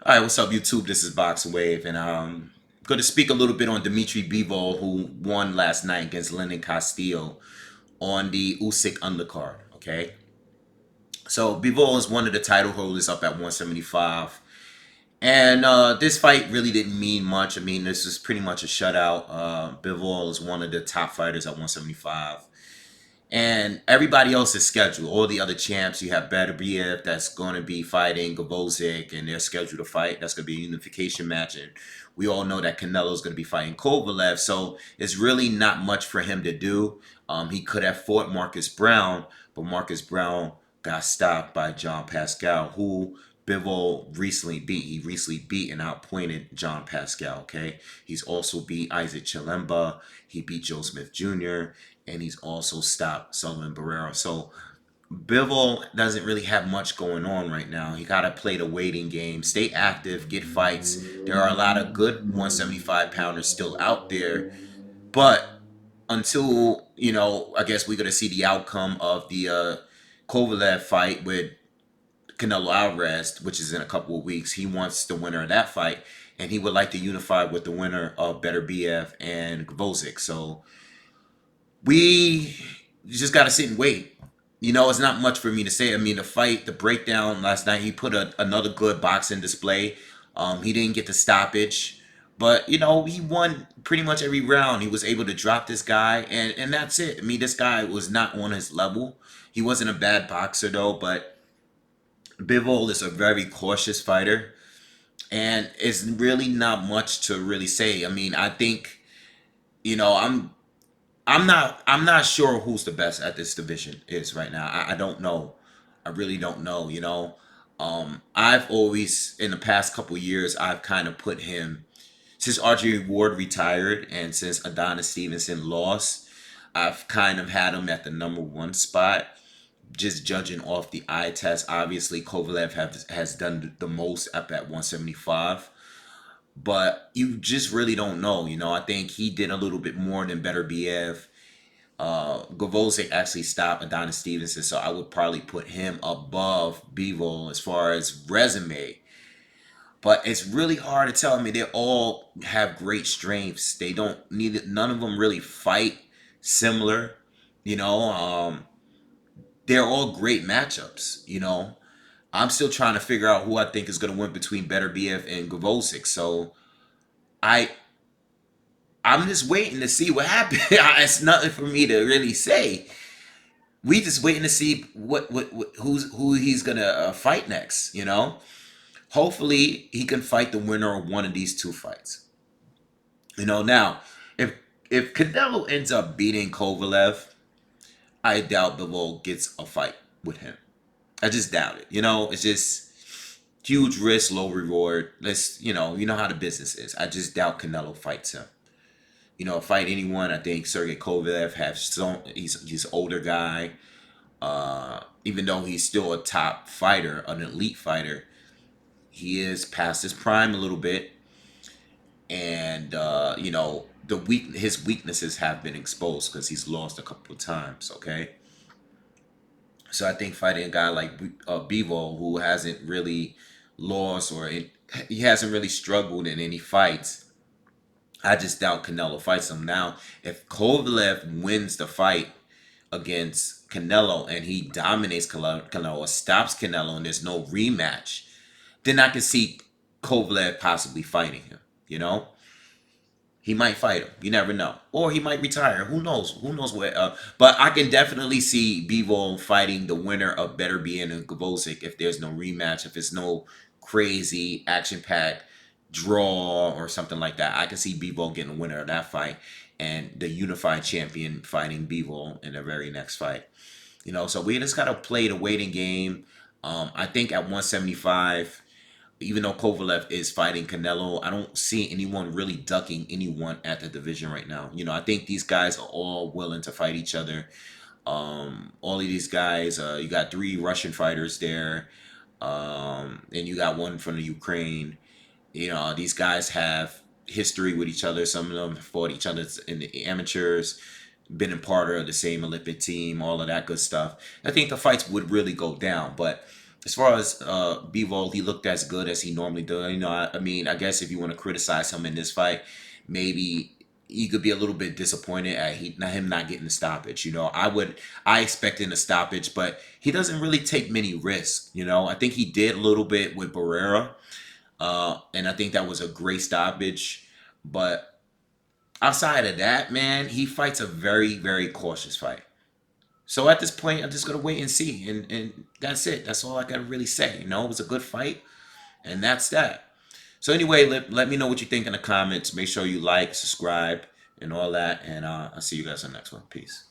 All right, what's up, YouTube? This is BoxingWave, and I'm going to speak a little bit on Dmitry Bivol, who won last night against Castillo on the Usyk undercard. Okay, so Bivol is one of the title holders up at 175, and this fight really didn't mean much. I mean, this is pretty much a shutout. Bivol is one of the top fighters at 175. And everybody else is scheduled. All the other champs, you have Beterbiev that's going to be fighting Gavozic, and they're scheduled to fight. That's going to be a unification match. And we all know that Canelo's going to be fighting Kovalev. So it's really not much for him to do. He could have fought Marcus Brown, but Marcus Brown got stopped by John Pascal, who Bivol recently beat. He recently beat and outpointed John Pascal, okay? He's also beat Isaac Chilemba. He beat Joe Smith Jr., and he's also stopped Sullivan Barrera. So Bivol doesn't really have much going on right now. He got to play the waiting game, stay active, get fights. There are a lot of good 175 pounders still out there, but until, I guess we're going to see the outcome of the Kovalev fight with Canelo Alvarez, which is in a couple of weeks. He wants the winner of that fight, and he would like to unify with the winner of Beterbiev and Gvozic. So we just got to sit and wait. It's not much for me to say. I mean, the breakdown last night, he put another good boxing display. He didn't get the stoppage, but he won pretty much every round. He was able to drop this guy, and that's it. I mean, this guy was not on his level. He wasn't a bad boxer though, but Bivol is a very cautious fighter, and it's really not much to really say. I mean, I think you know I'm I'm not sure who's the best at this division is right now. I don't know. I really don't know. I've always in the past couple years I've kind of put him since RJ Ward retired and since Adonis Stevenson lost. I've kind of had him at the number one spot. Just judging off the eye test, obviously Kovalev has done the most up at 175, but you just really don't know. I think he did a little bit more than Beterbiev. Gavozic actually stopped Adonis Stevenson, so I would probably put him above Bivol as far as resume. But it's really hard to tell. I mean, they all have great strengths. They don't need none of them really fight similar. You know, um, they're all great matchups. I'm still trying to figure out who I think is going to win between Beterbiev and Gavozic. So I I'm just waiting to see what happens. It's nothing for me to really say. We just waiting to see who he's gonna fight next. Hopefully he can fight the winner of one of these two fights. Now if Canelo ends up beating Kovalev, I doubt Bivol gets a fight with him. I just doubt it. It's just huge risk, low reward. You know how the business is. I just doubt Canelo fights him. Fight anyone. I think Sergey Kovalev has some. He's an older guy. Even though he's still a top fighter, an elite fighter, he is past his prime a little bit, and his weaknesses have been exposed because he's lost a couple of times. Okay, so I think fighting a guy like Bivol, who hasn't really lost he hasn't really struggled in any fights, I just doubt Canelo fights him. Now, if Kovalev wins the fight against Canelo and he dominates Canelo or stops Canelo and there's no rematch, then I can see Kovalev possibly fighting him. You know, he might fight him. You never know, or he might retire. Who knows? Who knows where? But I can definitely see Bivol fighting the winner of Beterbiev and Gavozic if there's no rematch. If it's no crazy action-packed draw or something like that, I can see Bivol getting the winner of that fight and the unified champion fighting Bivol in the very next fight. So we just gotta play the waiting game. I think at 175, even though Kovalev is fighting Canelo, I don't see anyone really ducking anyone at the division right now. I think these guys are all willing to fight each other. All of these guys, you got three Russian fighters there, and you got one from the Ukraine. These guys have history with each other. Some of them fought each other in the amateurs, been a part of the same Olympic team, all of that good stuff. I think the fights would really go down, but as far as Bivol, he looked as good as he normally does. You know, I mean, I guess if you want to criticize him in this fight, maybe he could be a little bit disappointed at him not getting the stoppage. You know, I expected a stoppage, but he doesn't really take many risks. You know, I think he did a little bit with Barrera, and I think that was a great stoppage. But outside of that, man, he fights a very cautious fight. So at this point, I'm just gonna wait and see, and that's it. That's all I gotta really say. You know, it was a good fight, and that's that. So anyway, let me know what you think in the comments. Make sure you like, subscribe, and all that. And I'll see you guys in the next one. Peace.